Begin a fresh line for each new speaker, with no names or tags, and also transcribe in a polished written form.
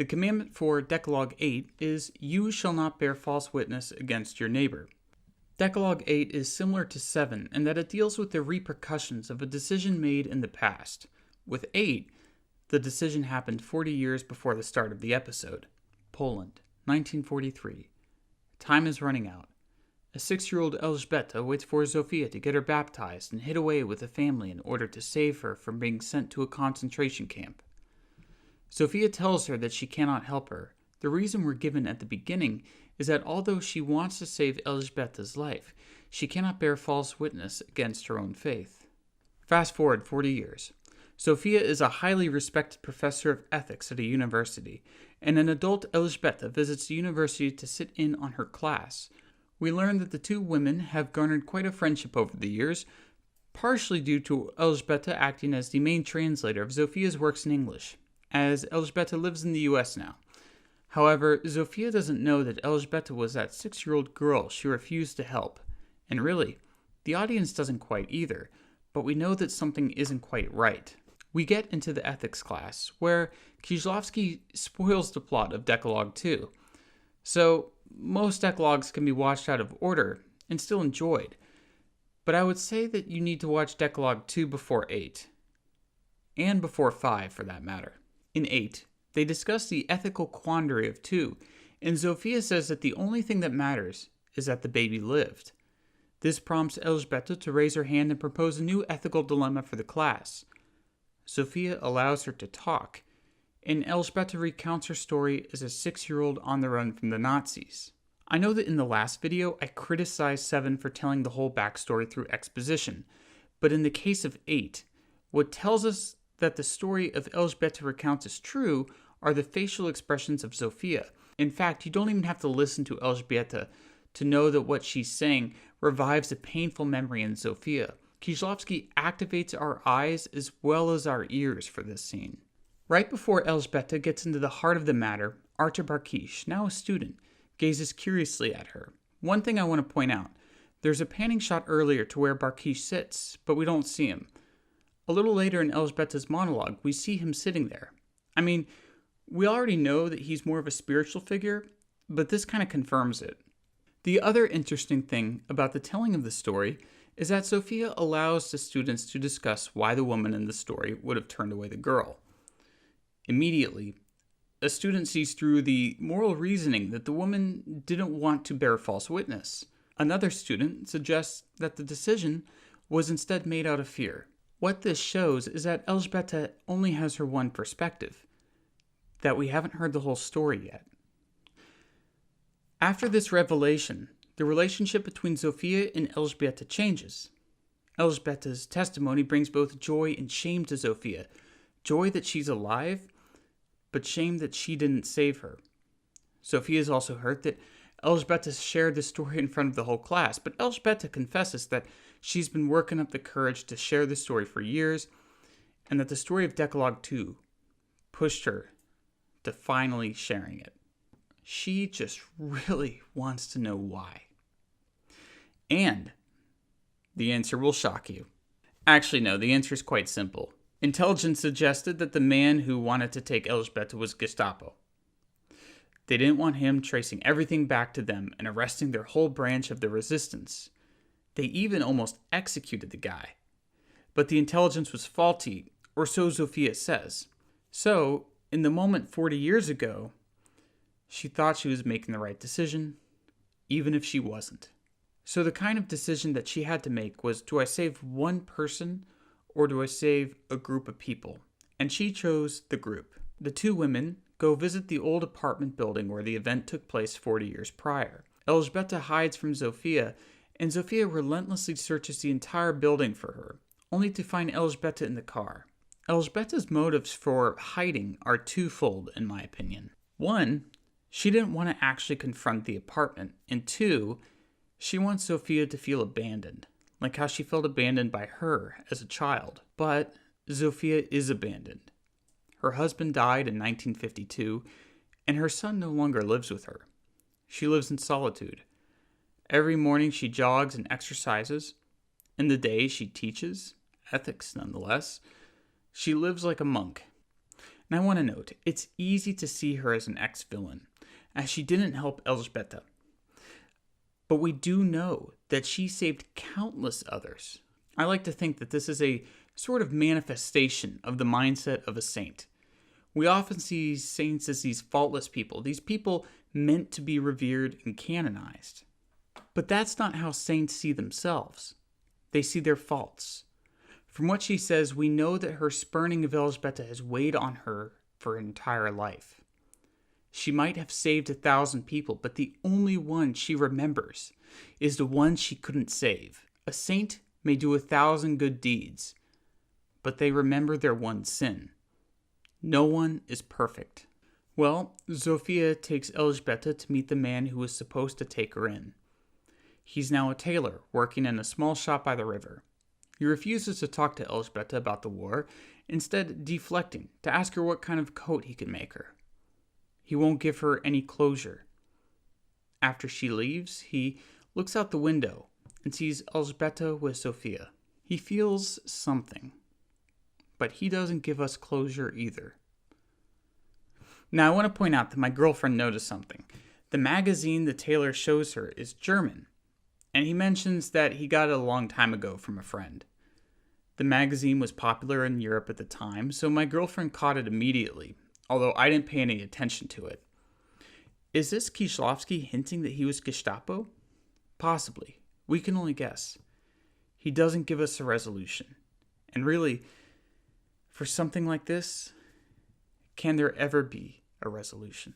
The commandment for Decalogue 8 is, "You shall not bear false witness against your neighbor." Decalogue 8 is similar to 7 in that it deals with the repercussions of a decision made in the past. With 8, the decision happened 40 years before the start of the episode. Poland, 1943. Time is running out. A 6-year-old Elżbieta waits for Zofia to get her baptized and hid away with the family in order to save her from being sent to a concentration camp. Zofia tells her that she cannot help her. The reason we're given at the beginning is that although she wants to save Elżbieta's life, she cannot bear false witness against her own faith. Fast forward 40 years. Zofia is a highly respected professor of ethics at a university, and an adult Elżbieta visits the university to sit in on her class. We learn that the two women have garnered quite a friendship over the years, partially due to Elżbieta acting as the main translator of Zofia's works in English, as Elżbieta lives in the US now. However, Zofia doesn't know that Elżbieta was that 6-year-old girl she refused to help. And really, the audience doesn't quite either, but we know that something isn't quite right. We get into the ethics class, where Kieślowski spoils the plot of Decalogue 2. So, most Decalogues can be watched out of order and still enjoyed. But I would say that you need to watch Decalogue 2 before 8. And before 5, for that matter. In 8, they discuss the ethical quandary of 2, and Zofia says that the only thing that matters is that the baby lived. This prompts Elżbieta to raise her hand and propose a new ethical dilemma for the class. Zofia allows her to talk, and Elżbieta recounts her story as a 6-year-old on the run from the Nazis. I know that in the last video I criticized 7 for telling the whole backstory through exposition, but in the case of 8, what tells us that the story of Elżbieta recounts is true are the facial expressions of Zofia. In fact, you don't even have to listen to Elżbieta to know that what she's saying revives a painful memory in Zofia. Kieślowski activates our eyes as well as our ears for this scene. Right before Elżbieta gets into the heart of the matter, Artur Barkisz, now a student, gazes curiously at her. One thing I want to point out, there's a panning shot earlier to where Barkisz sits, but we don't see him. A little later in Elżbieta's monologue, we see him sitting there. I mean, we already know that he's more of a spiritual figure, but this kind of confirms it. The other interesting thing about the telling of the story is that Zofia allows the students to discuss why the woman in the story would have turned away the girl. Immediately, a student sees through the moral reasoning that the woman didn't want to bear false witness. Another student suggests that the decision was instead made out of fear. What this shows is that Elżbieta only has her one perspective, that we haven't heard the whole story yet. After this revelation, the relationship between Zofia and Elżbieta changes. Elżbieta's testimony brings both joy and shame to Zofia. Joy that she's alive, but shame that she didn't save her. Zofia is also hurt that Elżbieta shared the story in front of the whole class, but Elżbieta confesses that she's been working up the courage to share the story for years, and that the story of Decalogue 2 pushed her to finally sharing it. She just really wants to know why. And the answer will shock you. Actually, no, the answer is quite simple. Intelligence suggested that the man who wanted to take Elżbieta was Gestapo. They didn't want him tracing everything back to them and arresting their whole branch of the resistance. They even almost executed the guy. But the intelligence was faulty, or so Zofia says. So, in the moment 40 years ago, she thought she was making the right decision, even if she wasn't. So the kind of decision that she had to make was, do I save one person or do I save a group of people? And she chose the group. The two women go visit the old apartment building where the event took place 40 years prior. Elżbieta hides from Zofia, and Zofia relentlessly searches the entire building for her, only to find Elżbieta in the car. Elżbieta's motives for hiding are twofold, in my opinion. One, she didn't want to actually confront the apartment, and two, she wants Zofia to feel abandoned, like how she felt abandoned by her as a child. But Zofia is abandoned. Her husband died in 1952, and her son no longer lives with her. She lives in solitude. Every morning she jogs and exercises. In the day she teaches, ethics nonetheless. She lives like a monk. And I want to note, it's easy to see her as an ex-villain, as she didn't help Elżbieta. But we do know that she saved countless others. I like to think that this is a sort of manifestation of the mindset of a saint. We often see saints as these faultless people, these people meant to be revered and canonized. But that's not how saints see themselves. They see their faults. From what she says, we know that her spurning of Elżbieta has weighed on her for her entire life. She might have saved 1,000 people, but the only one she remembers is the one she couldn't save. A saint may do 1,000 good deeds, but they remember their one sin. No one is perfect. Well, Zofia takes Elżbieta to meet the man who was supposed to take her in. He's now a tailor, working in a small shop by the river. He refuses to talk to Elżbieta about the war, instead deflecting to ask her what kind of coat he could make her. He won't give her any closure. After she leaves, he looks out the window and sees Elżbieta with Zofia. He feels something, but he doesn't give us closure either. Now I want to point out that my girlfriend noticed something. The magazine the tailor shows her is German, and he mentions that he got it a long time ago from a friend. The magazine was popular in Europe at the time, so my girlfriend caught it immediately, although I didn't pay any attention to it. Is this Kieślowski hinting that he was Gestapo? Possibly. We can only guess. He doesn't give us a resolution. And really, for something like this, can there ever be a resolution?